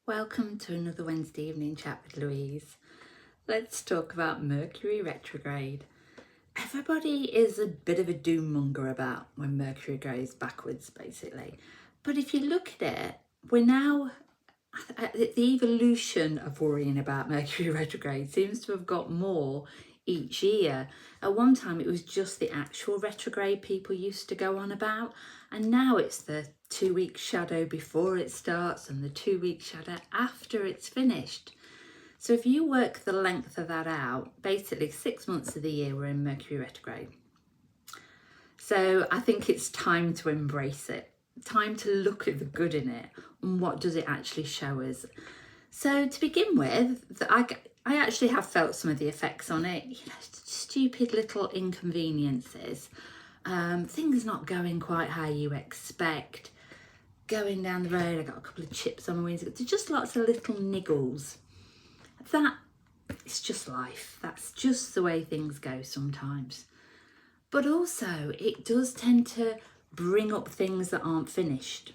Welcome to another Wednesday evening chat with Louise. Let's talk about Mercury Retrograde. Everybody is a bit of a doom monger about when Mercury goes backwards, basically. But if you look at it, we're now the evolution of worrying about Mercury retrograde seems to have got more each year. At one time it was just the actual retrograde people used to go on about, and now it's the 2-week shadow before it starts and the 2-week shadow after it's finished. So if you work the length of that out, basically 6 months of the year we're in Mercury retrograde. So I think it's time to embrace it, time to look at the good in it and what does it actually show us. So to begin with, I actually have felt some of the effects on it, stupid little inconveniences, things not going quite how you expect, going down the road, I got a couple of chips on my wings, just lots of little niggles. That is just life, that's just the way things go sometimes. But also it does tend to bring up things that aren't finished.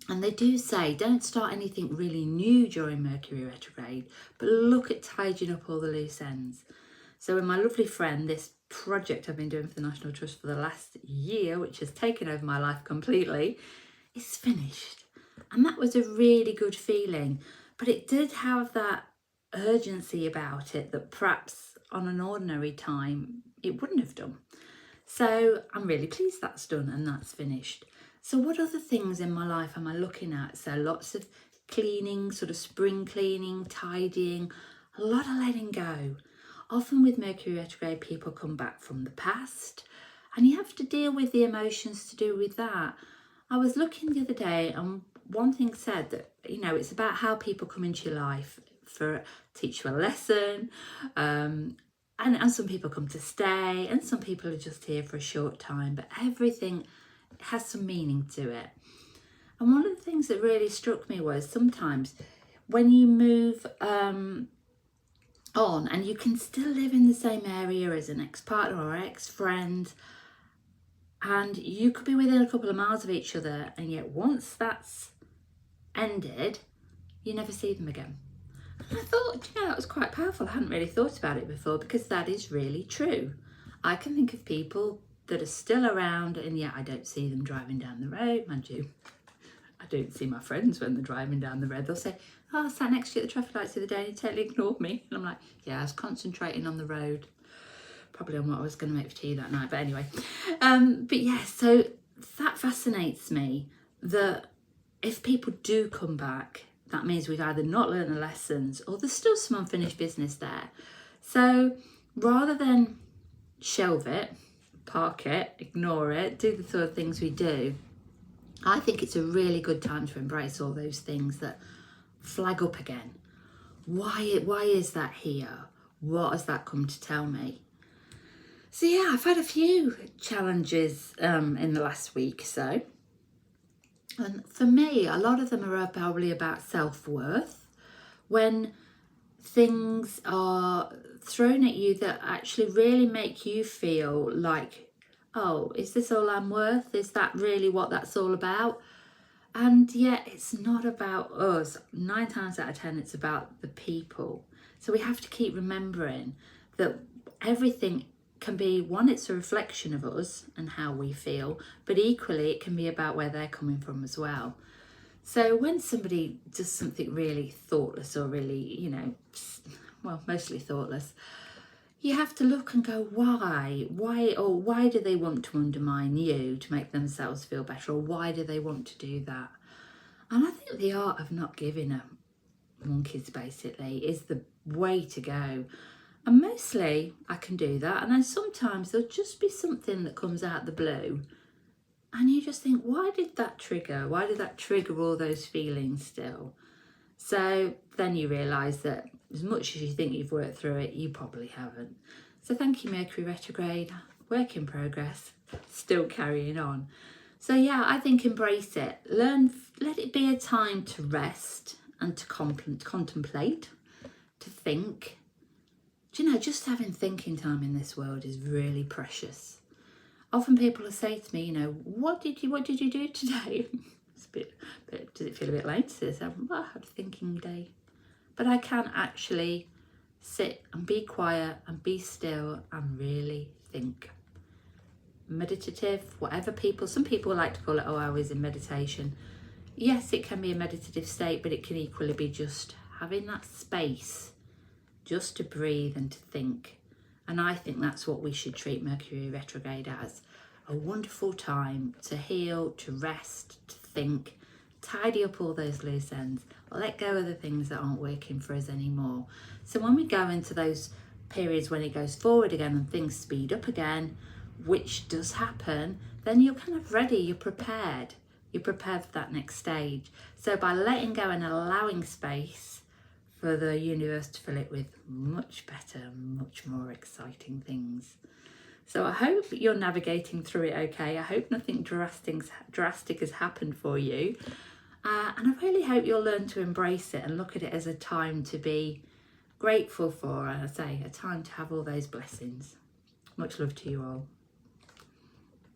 And they do say, don't start anything really new during Mercury retrograde, but look at tidying up all the loose ends. So with my lovely friend, this project I've been doing for the National Trust for the last year, which has taken over my life completely, is finished. And that was a really good feeling. But it did have that urgency about it that perhaps on an ordinary time it wouldn't have done. So I'm really pleased that's done and that's finished. So what other things in my life am I looking at? So lots of cleaning, sort of spring cleaning, tidying, a lot of letting go. Often with Mercury retrograde, people come back from the past and you have to deal with the emotions to do with that. I was looking the other day and one thing said that, it's about how people come into your life for teach you a lesson, and some people come to stay and some people are just here for a short time, but everything has some meaning to it. And one of the things that really struck me was sometimes when you move on and you can still live in the same area as an ex-partner or ex-friend, and you could be within a couple of miles of each other, and yet once that's ended, you never see them again. And I thought, that was quite powerful. I hadn't really thought about it before, because that is really true. I can think of people that are still around, and yet I don't see them driving down the road. Mind you, I don't see my friends when they're driving down the road. They'll say, I sat next to you at the traffic lights the other day and you totally ignored me. And I'm like, yeah, I was concentrating on the road, probably on what I was going to make for tea that night. But anyway, but yeah, so that fascinates me, that if people do come back, that means we've either not learned the lessons or there's still some unfinished business there. So rather than shelve it, park it, ignore it, do the sort of things we do, I think it's a really good time to embrace all those things that flag up again. Why is that here? What has that come to tell me? So yeah, I've had a few challenges in the last week or so. And for me, a lot of them are probably about self-worth. When things are thrown at you that actually really make you feel like, oh, is this all I'm worth? Is that really what that's all about? And yet it's not about us. 9 times out of 10, it's about the people. So we have to keep remembering that everything can be, one, it's a reflection of us and how we feel, but equally it can be about where they're coming from as well. So when somebody does something really thoughtless or really, mostly thoughtless, you have to look and go, why do they want to undermine you to make themselves feel better, or why do they want to do that? And I think the art of not giving a monkeys basically is the way to go. And mostly I can do that, and then sometimes there'll just be something that comes out the blue and you just think, why did that trigger all those feelings still? So then you realise that as much as you think you've worked through it, you probably haven't. So thank you, Mercury retrograde, work in progress, still carrying on. So yeah, I think embrace it, let it be a time to rest and to contemplate, to think. Do you know, just having thinking time in this world is really precious. Often people will say to me, what did you do today? It's does it feel a bit late to this? I've had a thinking day. But I can actually sit and be quiet and be still and really think. Meditative, whatever some people like to call it, oh, I was in meditation. Yes, it can be a meditative state, but it can equally be just having that space just to breathe and to think. And I think that's what we should treat Mercury retrograde as. A wonderful time to heal, to rest, to think, tidy up all those loose ends, let go of the things that aren't working for us anymore. So when we go into those periods when it goes forward again and things speed up again, which does happen, then you're kind of ready, you're prepared. You're prepared for that next stage. So by letting go and allowing space for the universe to fill it with much better, much more exciting things. So I hope you're navigating through it okay. I hope nothing drastic has happened for you. And I really hope you'll learn to embrace it and look at it as a time to be grateful for, and I say, a time to have all those blessings. Much love to you all.